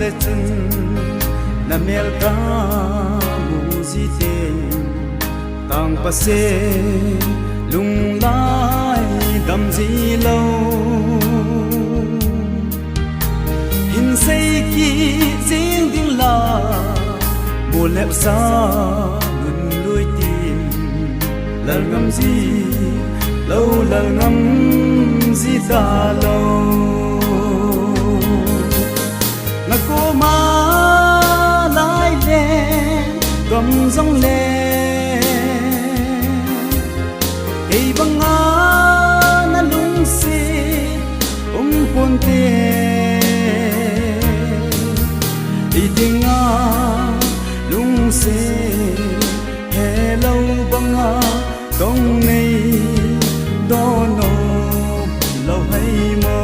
le chun na mel ka mu ji te tang pa se lung lai dam ji lo hin sei ki jing ding la mo lep sa nun lui tim lal ngam ji lâu lal ngam ji ta lo na ko ma lai le gom dong le ei banga na lung si pon te i tinga lung se hello banga dong nei do no lâu hay mơ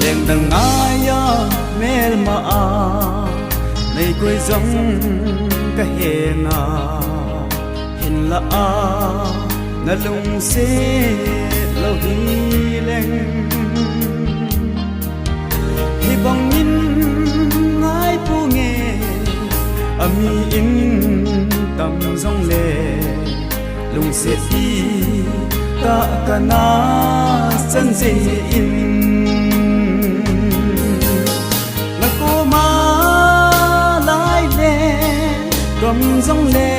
đèn đằng ai mel ma này quê giống cái hè na hình là na lung se lâu đi lên hi bang in ngai pu nghe ami in tam dong le lung se ti ta kana san je in na ko ma lai le gom dong le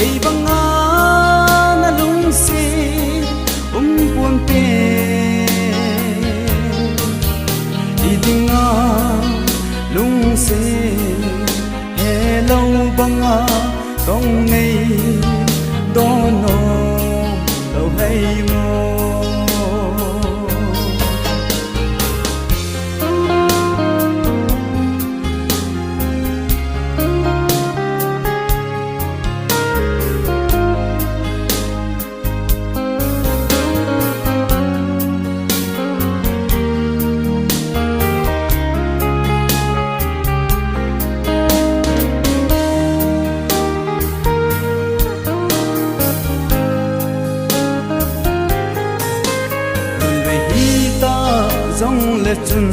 ei banga na lung se pon pe i dinga lung se hello banga dong nei do no lâu hay mo dòng lệ chun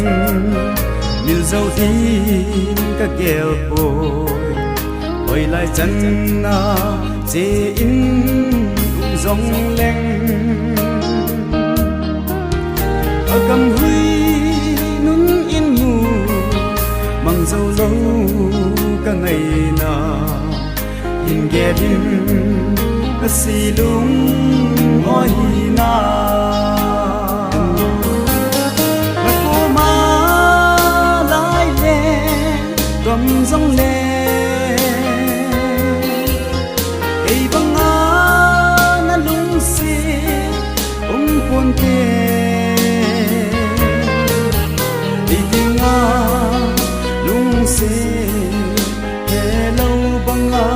miêu dâu thiên các gheo bồi hồi lại chân na chế in dòng leng ở cầm huy nún in mù bằng dâu lâu cả ngày na in ghé đêm các xì lung ngói na gom dong le ei banga na lung si pon te i tinga lung se hello banga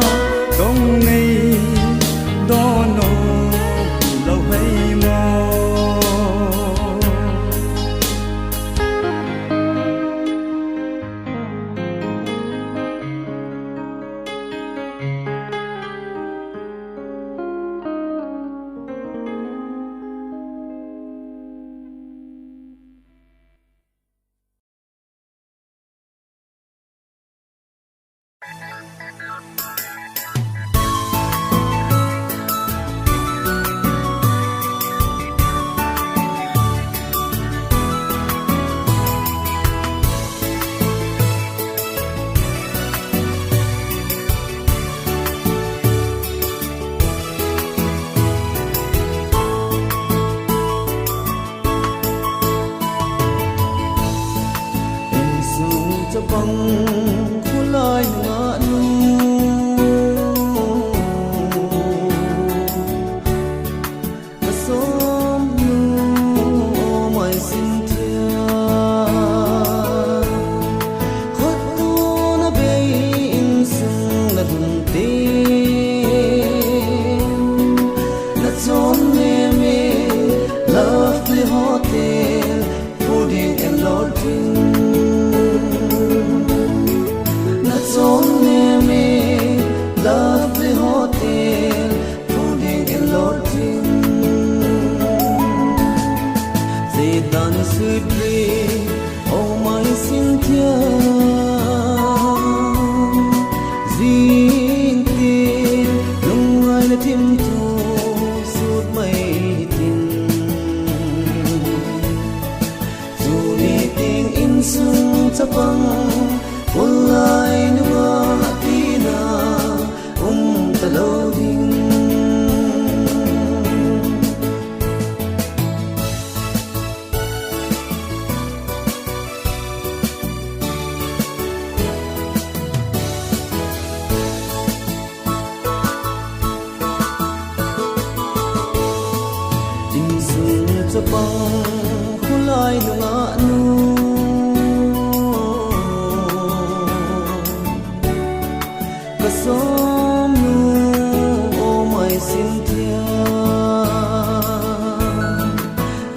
dong nei do no lâu hay mo băng khu lai ngã nu và sớm nu mày xin thia khót tu na bê in sung na đun tê na chốn mê mê lovely hotel fooding and lodging thiên riêng tin lung ai là thiên thu suốt mây tin dù ni tiếng in sung chấp băng quân lại nữa tina ta lâu đình sa pang kulay ng ano kasom no o may sintia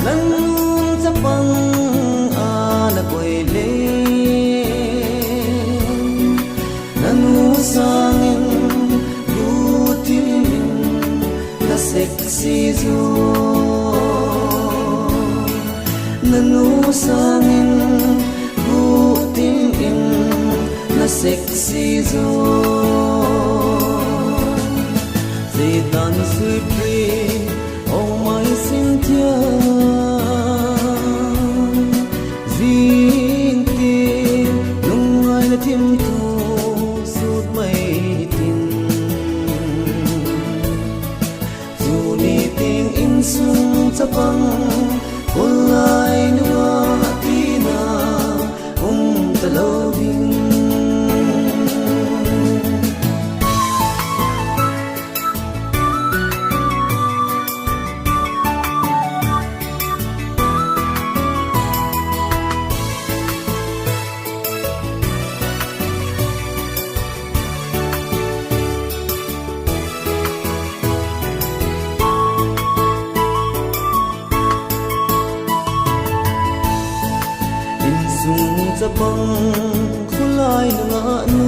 lanun sa pang anak ko'y le nanusangin butin na sexy zone nanusangin butin na sexy zone Zidane supri oh my Cynthia Zinti nung ai na tim thu suốt mây tin dù ni tiếng in sung sa pang kulay nữa tina ta lâu đình sa pang kulay ng ano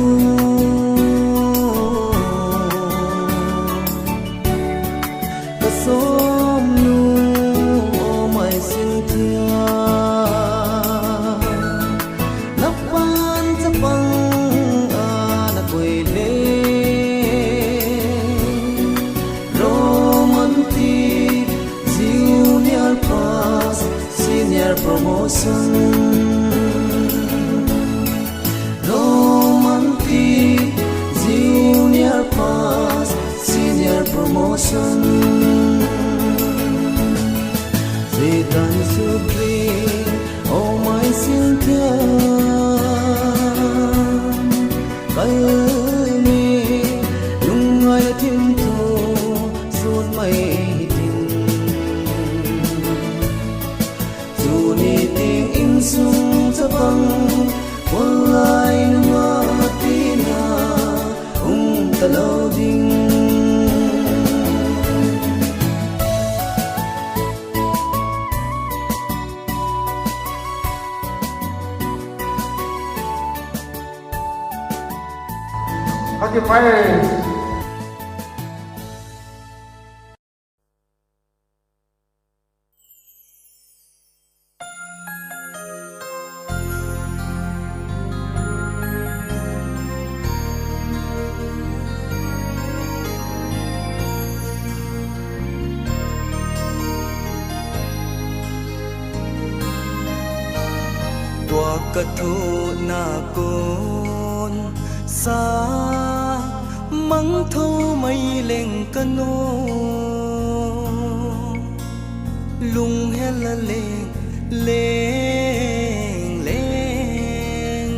kasom no o may Cynthia napan sa pang anak ko'y le romantic junior pass senior promotion junior pass senior promotion Zidane supri oh my Cynthia kayo ni nung ay tim thu suốt mây tin dù ni tiếng in sung sa pang walay nữa tina ta lâu đình Okay, tua ka thu na kon sa mang thu mây lên ka no lung he la lên lên lên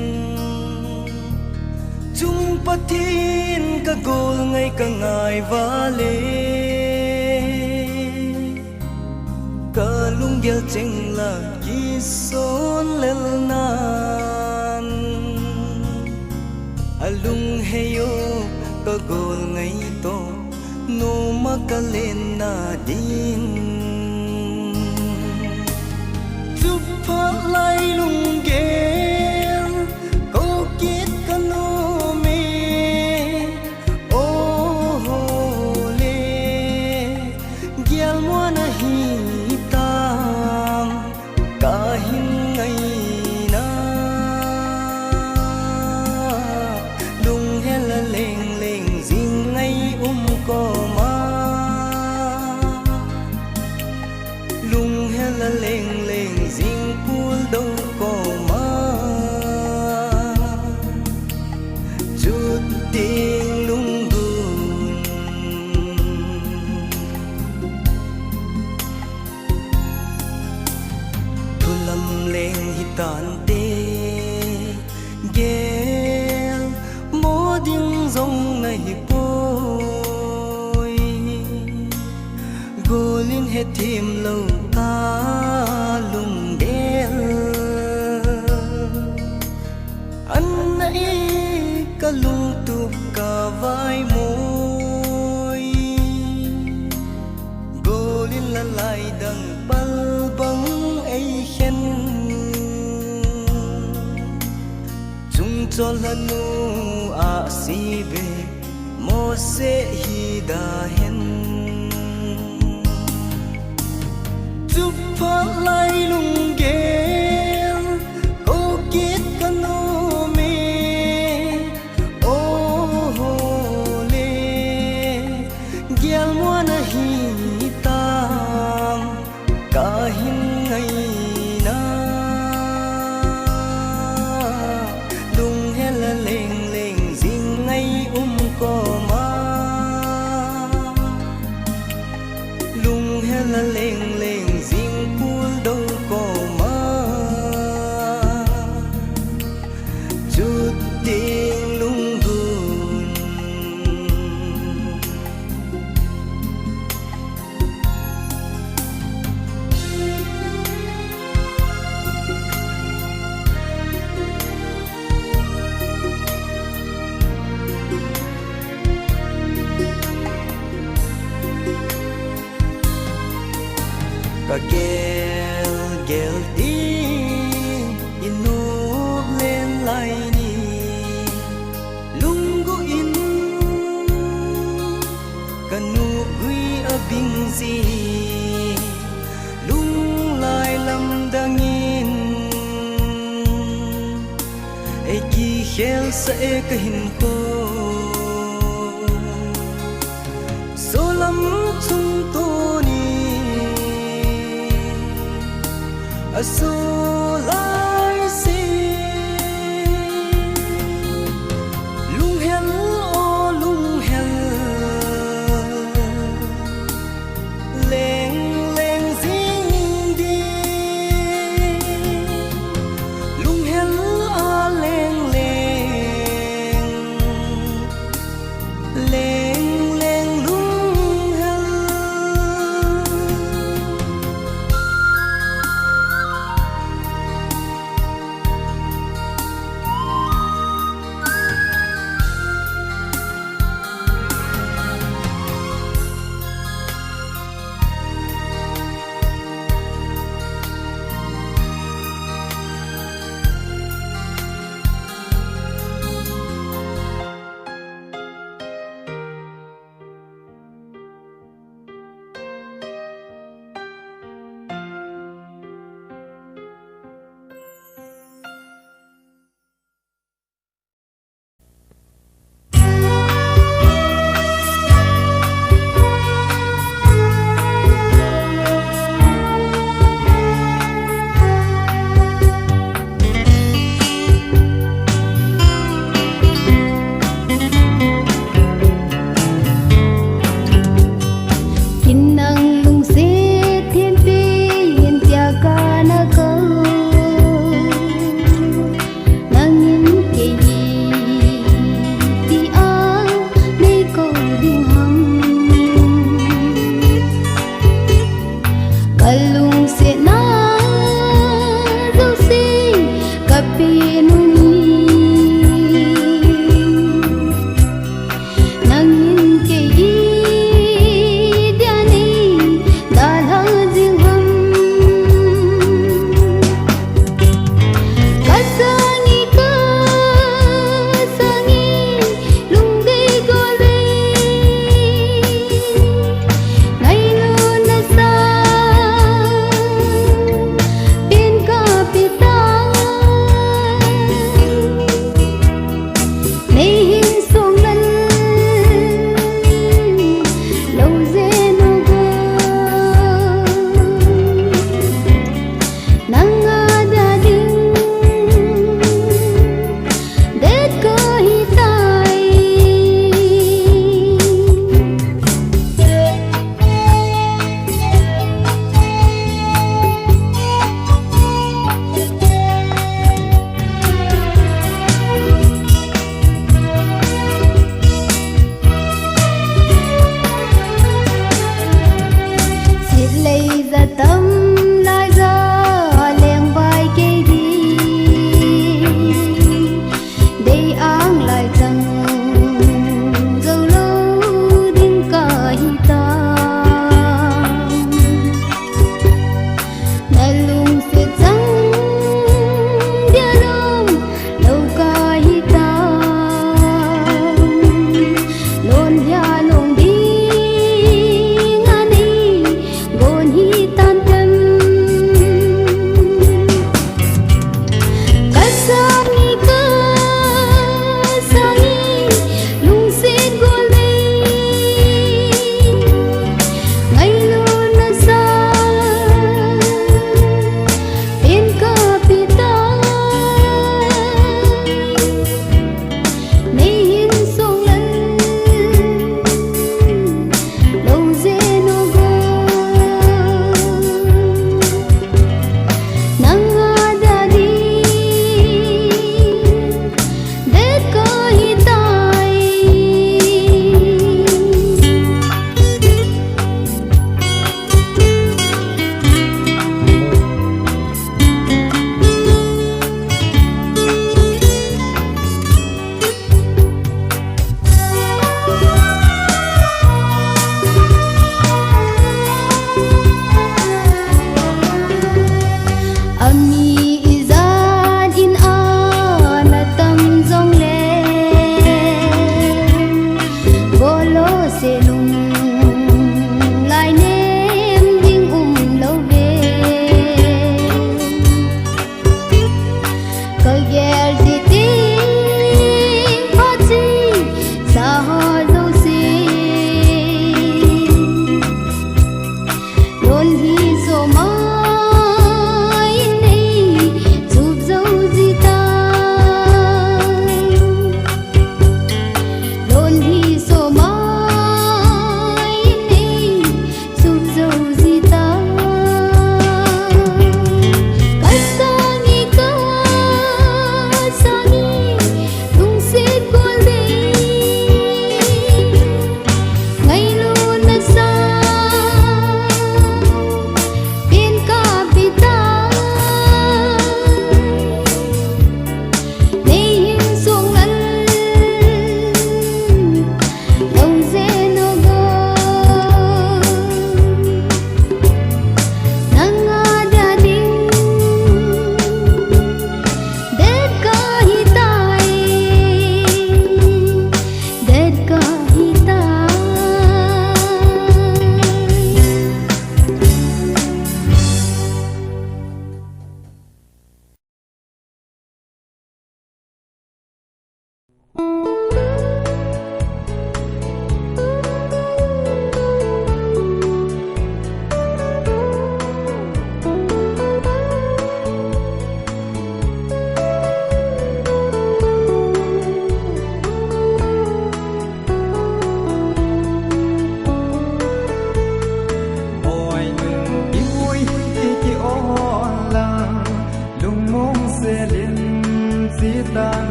chung patin ka gol ngay ka ngai va le ka lung gel cheng la ki son lel nan alung heyo ka gol ngay to no makalen na din chụp phát lai lung gel ko kit ka no me oh le gel mo na hi tam kahin ngay na hết thêm lâu ta lùng ghé anh ấy cả lung tục cả vai môi gô lên là lại đằng bal băng ấy khen chung cho là nu a si be mo se hi da hen chụp phát lại lung ghé cô kết cả nô mê ô hồ lê ghé mua na hi tam cả hin ngày na lung hè là leng leng ding ngày cô ma lung hè là leng leng ding pul đâu cô ma chút tiếng lung gun và gel gel đi núp lên lại đi lung go in cả nụ quy ở bình gì lung lại làm đang in ai kỳ khel sẽ cái hình cô số lắm chúng tôi a so lai si lung hel o lung hel leng leng ding đi lung hel a leng leng leng leng lung hel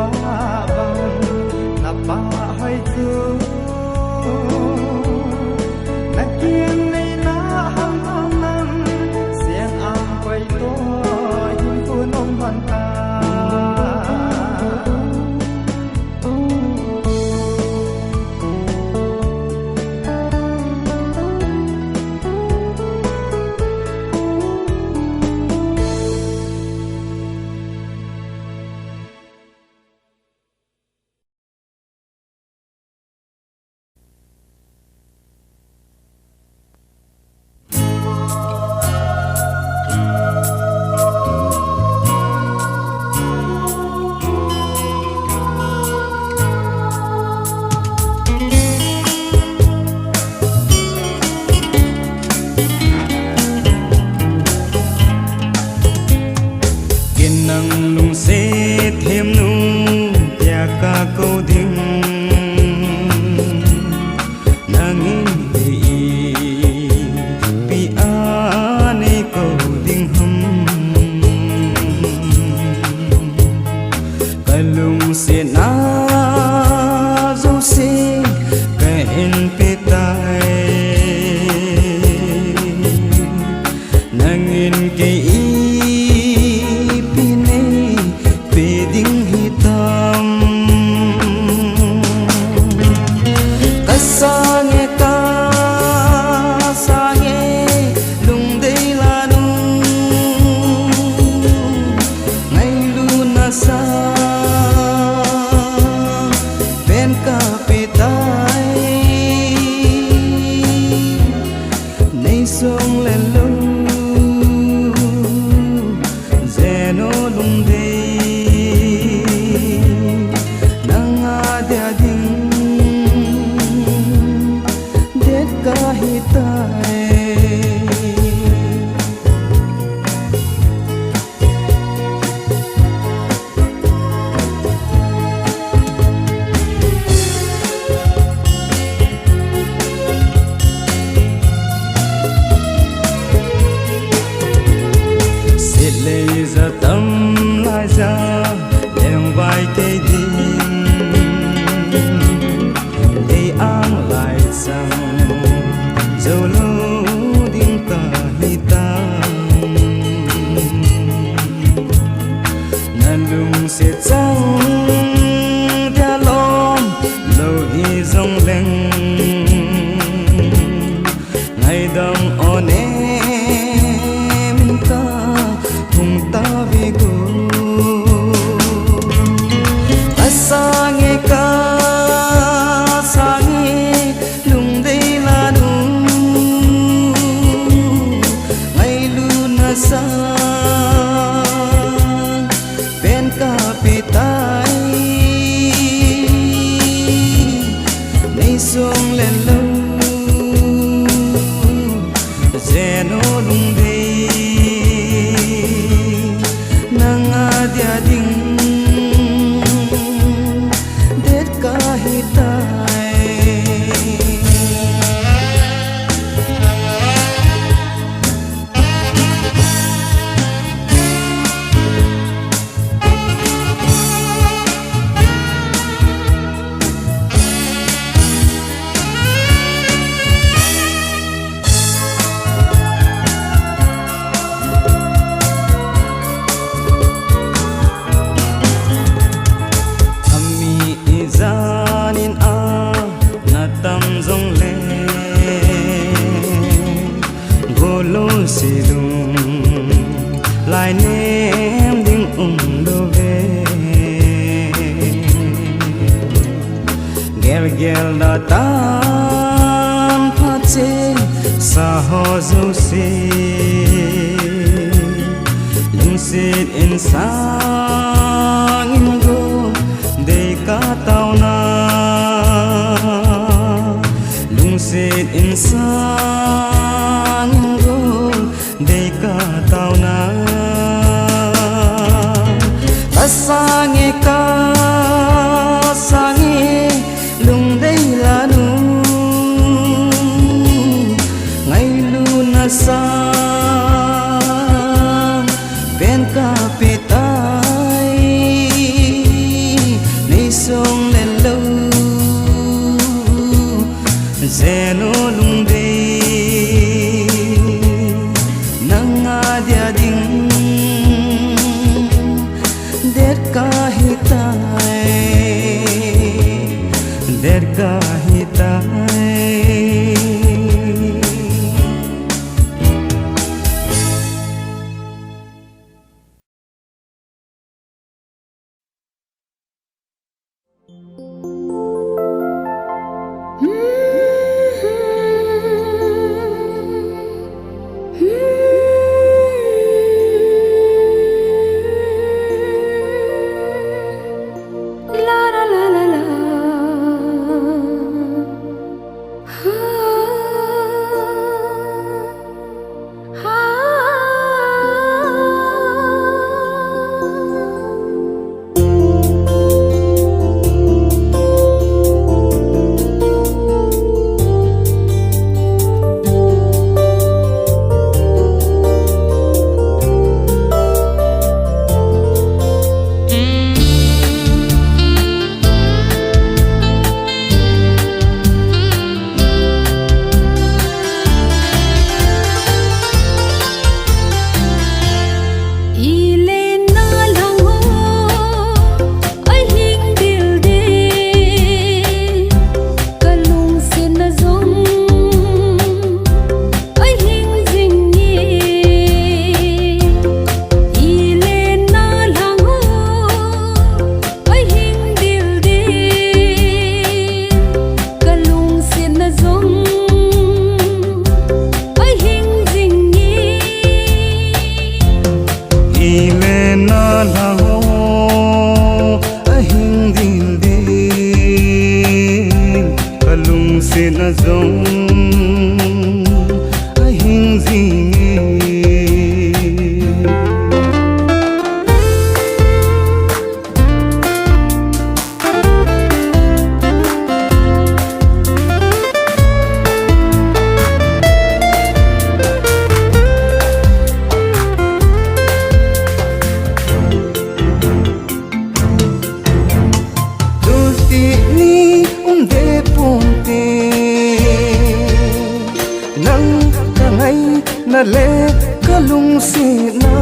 ba băng na ba hay câu tiếng nangin hei pi ane câu tiếng hum kalung se na zo se kain pe tai nangin ke sông lên lâu dè nó lung đi nang ada ding det kahitai lê ra tâm lại ra đèn vai cây đinh để an lại rằng dẫu lâu đinh cả hi tăng nan lung sẽ trắng theo lom lâu hi rong leng ngày đêm ôn ta về cô asange ka sange lung dei la nu ngày luna sa ben ka pitai nei song len lo zeno lung dei dia ding det kahitai zanin a na tam zong le golo silung lai nem ding do ve gel gel da tam pha che sa ho zo se lung sit in sang in go để cả tao na lung sit in sang go để cả tao na ta sange lung đây là nu ngày luna sang bên cả pitai sông lên lâu zeno lung dei nang ada ding det kahitai det kahitai na zong a hing jing na le kalung si na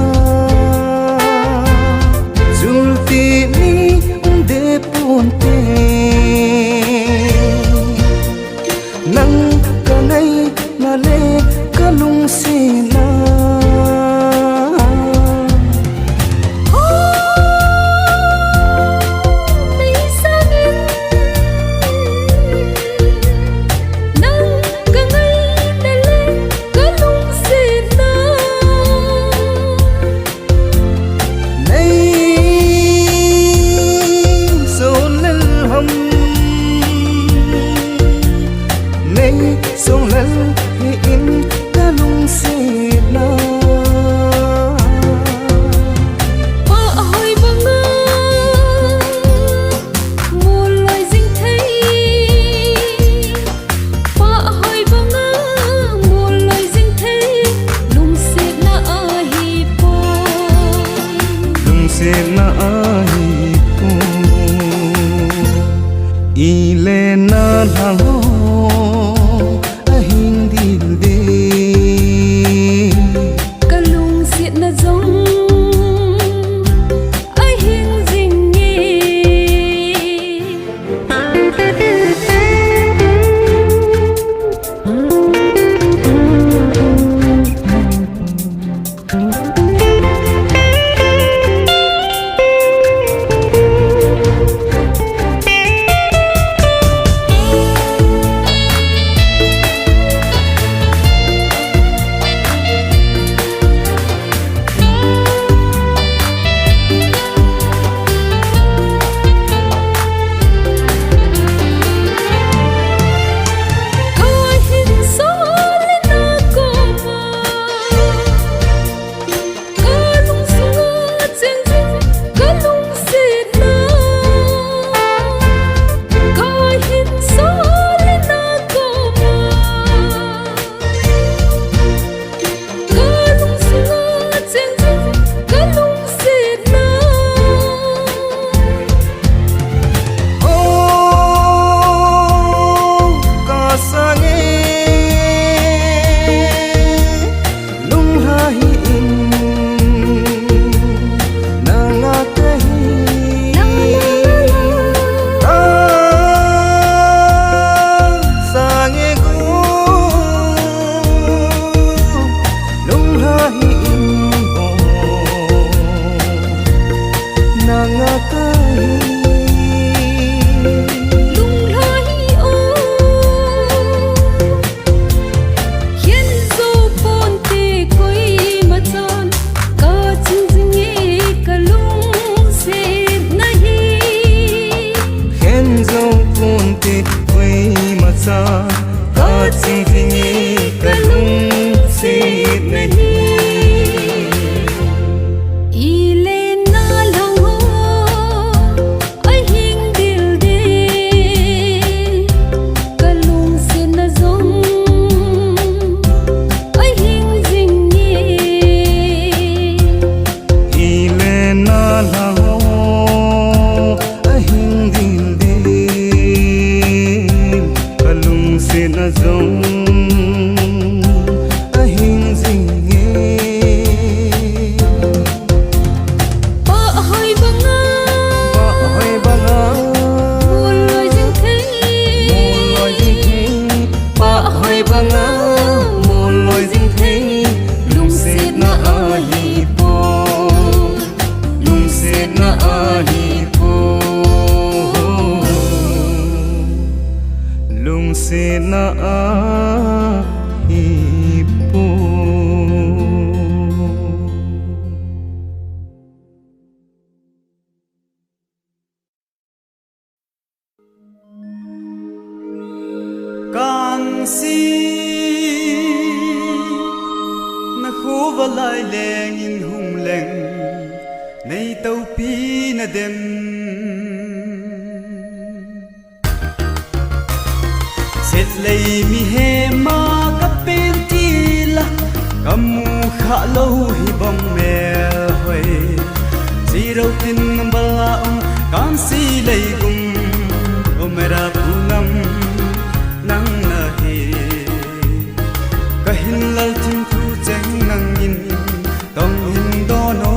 zulti ni de ponte nang kanay na le kalung si na sông lân hi in ca lung si na ba hồi băng mùa loài dinh thấy ba hồi băng mùa loài dinh thấy lung si na hi po lung si na hi po ile na thang ca si na khu va lai leng in hung leng nei tàu pi na dem set lei mi he ma ka pen ti la kamu kha lo hi bong me hoi zero tin bala kan si lei gum o mera punam nang na he kahin lal thim thu cheng nang in tong hin do no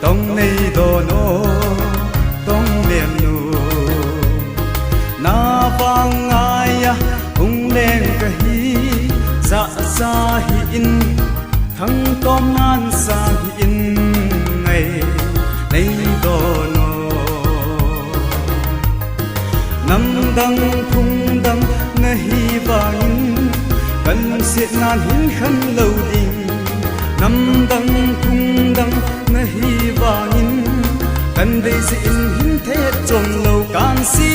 tong nei do no tong lem nu na vang aya hung len ka hi za za hi in thang tom nan sa hi in ngai nei do no nam dang phung dang na hi vang kan se nan hin khan lo ding nam dang phung dang na hi vang kan dei se in hin the chom lo kan si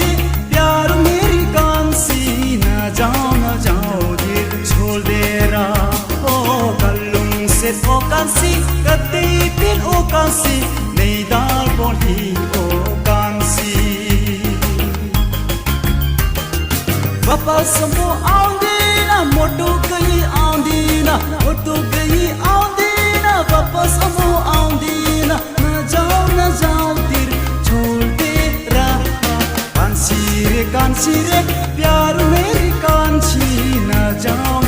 re प्यार मेरी कांसी ना जाओ दिल छोड़ दे रहा ओ गलुंग से ओ कांसी कदे फिर ओ कांसी नहीं दाल बोली ओ कांसी वापस समो आंदी ना मोटो गई आंदी ना वापस समो आंदी ना जाओ दिल छोड़ दे रहा कांसी रे प्यार मेरी कांसी ना जाओ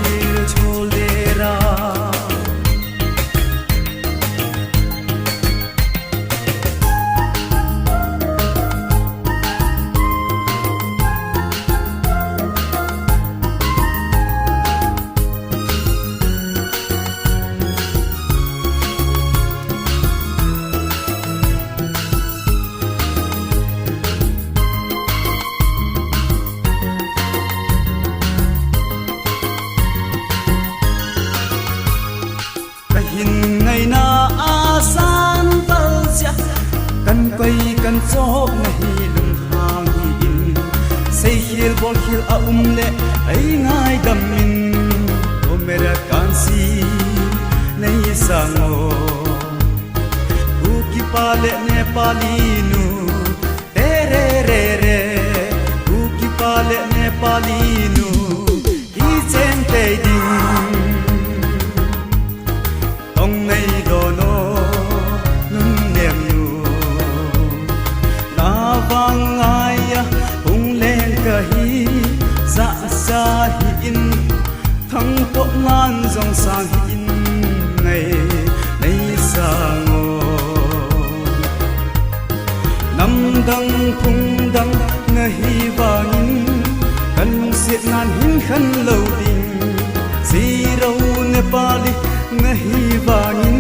दिल छोड़ दे रहा kan chop na hi lung hang hi in sei hil bol hil a le ai ngai dam min o mera kansi nei sango u ki pale ne pali nu tere re u ki pale ne pali nu hi chen te ding tong nei do no vang aya hung len ka hi za za hi in thang po ngan jong sa hi in nei sa ngo nam dang phung dang na hi wangin kan se nan hin khan lo ding zero nepali na hi wangin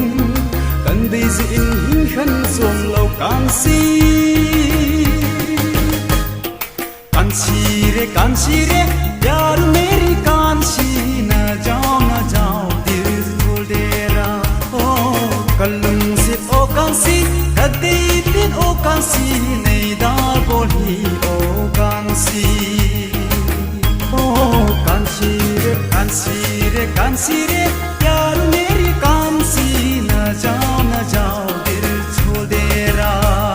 kan dei zi in hin khan som lo kan si Kansi रे प्यार मेरी कांसी ना जाओ दिल छोड़ दे रहा ओ कलम से ओ कांसी कदे दिन ओ कांसी नहीं दाल बोली ओ कांसी रे प्यार मेरी कांसी ना जाओ दिल छोड़ दे रहा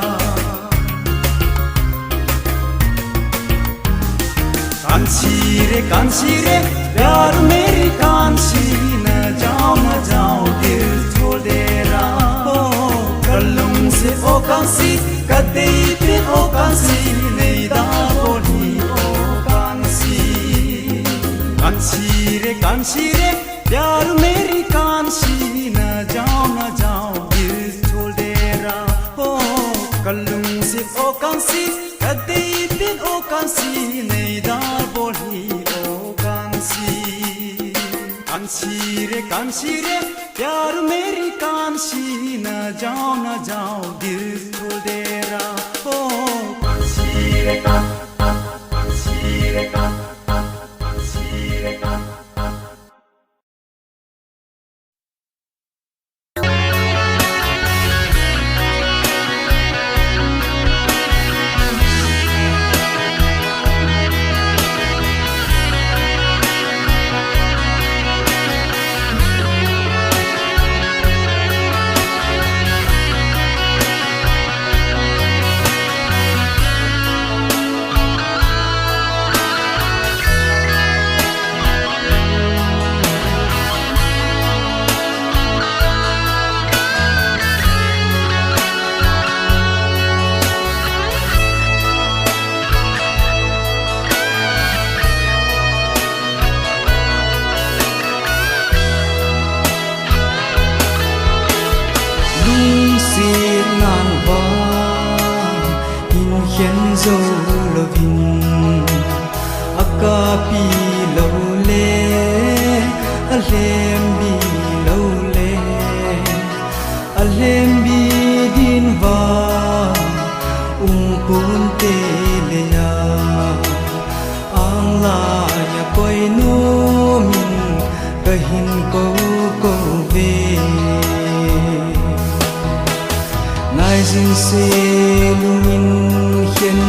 कांसी रे प्यार मेरी कांसी ना जाओ दिल छोड़ दे रहा ओ कलम से ओ कांसी कदे फिर ओ कांसी नहीं दाल बोली ओ कांसी रे प्यार मेरी कांसी ना जाओ दिल छोड़ दे रहा ओ कलम से ओ कांसी कदे फिर ओ कांसी नहीं दाल बोली कांसी रे प्यार मेरी कांसी ना जाओ दिल छोड़ दे रहा ओ कांसी रे din akapi lo le alem bi lo le alem bi din va pun te le ya ang la ya koi no min kahin ko ko ve nai sin se lumin hiền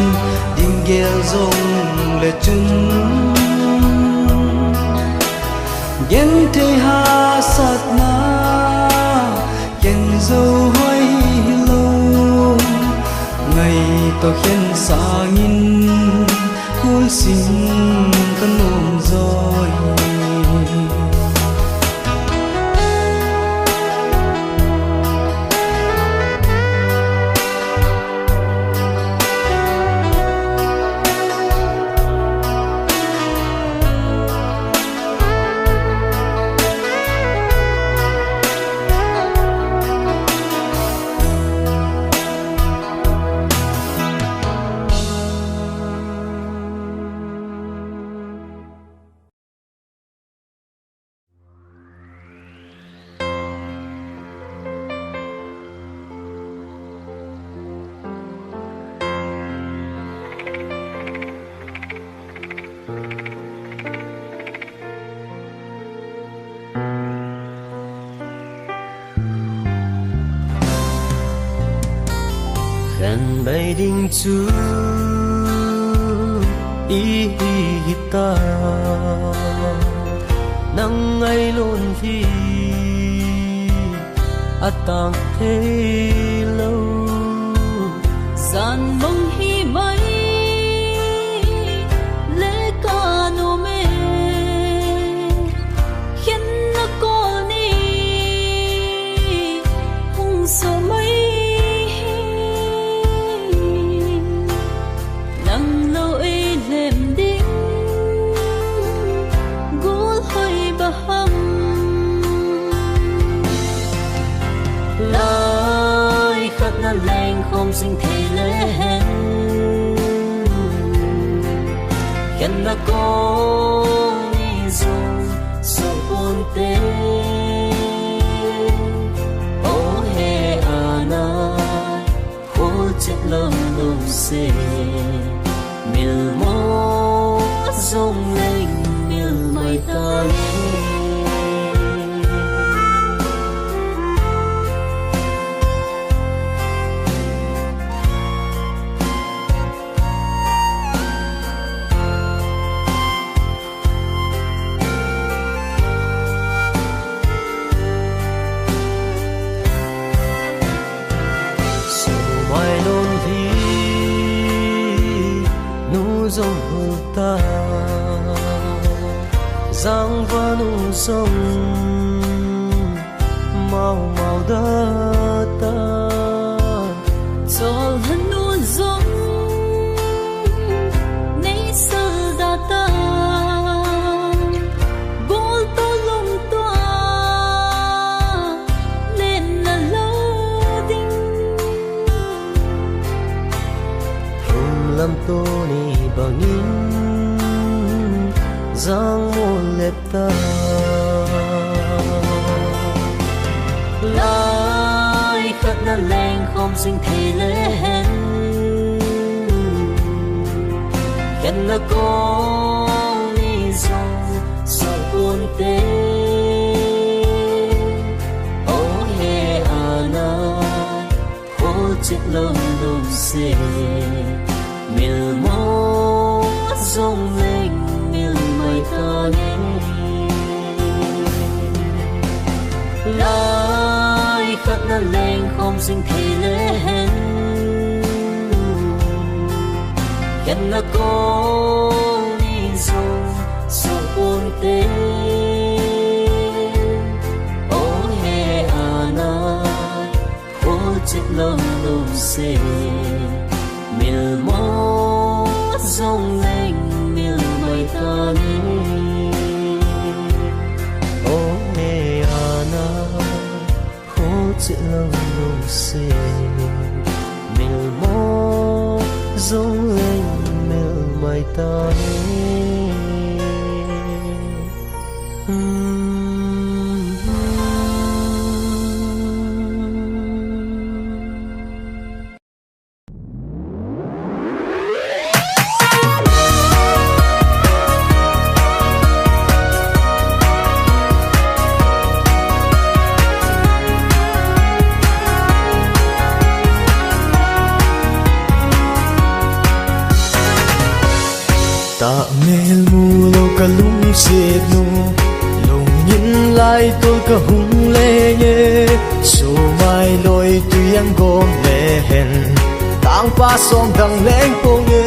ding gel zong le chun gen te ha sat na gen zo hoi lo ngày to hiền sangin kul sin kan nom zoi gần bay đinh chú ý ta nắng ấy luôn thì tang thế lâu gian mong hi bay lê ca nô mê khiến nó có ni hung so mấy nắng lâu ấy lem đinh gul hơi bà hâm lời khắc na lên không sinh thì lên khen na có ni dùng so buồn tê ô he ana khô chết lòng đông xe mil mô rong lên mil mai ta dòng hồ ta giang và nụ sông màu màu đất ta cho thân nụ giống nay sơ đa ta bố tô lung toa nên là lâu đinh hùng lâm tô ni bangin giang môn lep ta lời khắc na lên không sinh thì lên khen na có ni dùng so buồn tê ô he ana khô chết lòng đông xe mil mô rong lên mil mai ta nghe lời khắc na lên không sinh thì lên khen na có ni dùng so buồn tê ô he ana khô chết lòng đông xe mil mô rong lên mil mai ta nghe ô he ana khô chết lòng đông xe mil mô rong lên mil mai ta ta mel mu lo ka lung se nu lung yin lai tôi ka hung le ye so mai loi tu yang gom le hen tang pa som dang leng po ye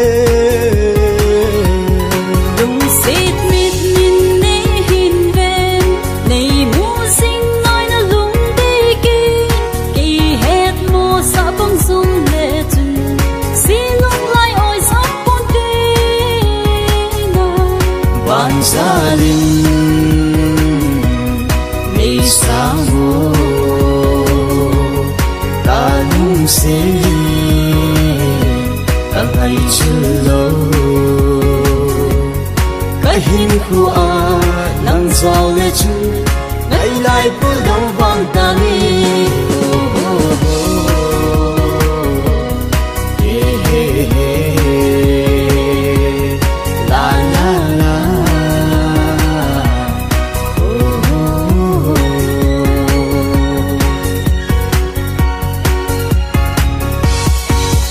lung sit mit min ne hin ven nei mu sing nói na lung de ki het mo sa bong sum le tu si lung lai oi sa pon te na ban sa linh mi sang wo ta nung se ta ngày chưa lâu cái hình khu a nắng gió lệ chu ngày lại vui đâu vang ta đi la la la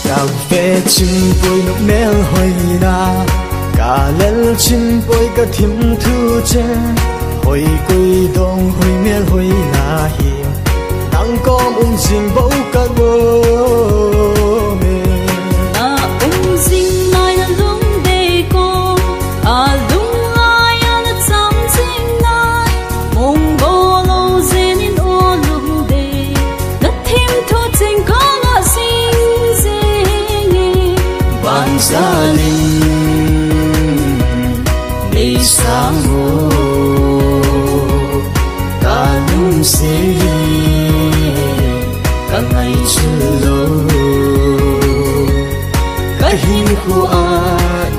cà phê chim bôi nụ mel hồi na cả lel chim bôi cả thím thu che hồi quỳ đông hồi mel hồi na hiền tăng con dinh bầu cả bơ mê na ding mai na lung de ko a lung ai na cham sing nai mong go lo zen in o lung de na thim thu ching ko na sing sing ban gia linh mi sang hồ ta nung se cả ngày chưa lâu cái hình khu a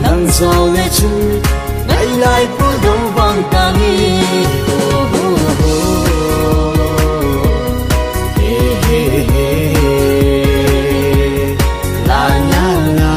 nắng gió lệ chu ngày lại vui đâu vang ta đi la la la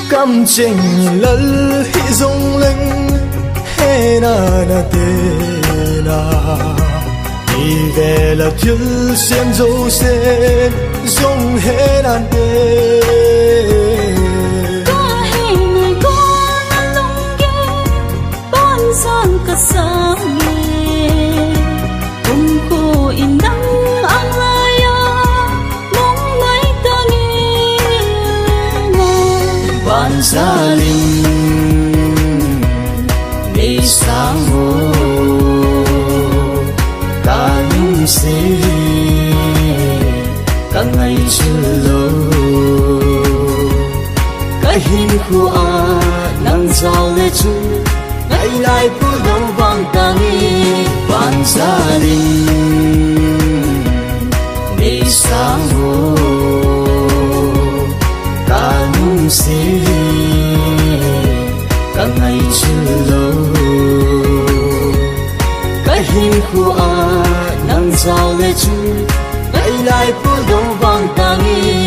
cam chênh lल hi rung linh he na na te na đi về là thiếu xem dấu sen rung he na te có hay người có na lung ge bon san ka sa nghe cùng cô in đắng ang la ya mong mai ta nghe ban gia linh mi sang hồ ta nung se cả ngày chưa lâu cái hình khu a nắng gió lệ chu ngày lại vui đâu vang ta đi ban gia linh mi sang hồ ta nung se cả ngày chưa lâu cái hình khu a nắng gió lệ chu ngày lại vui đâu vang ta đi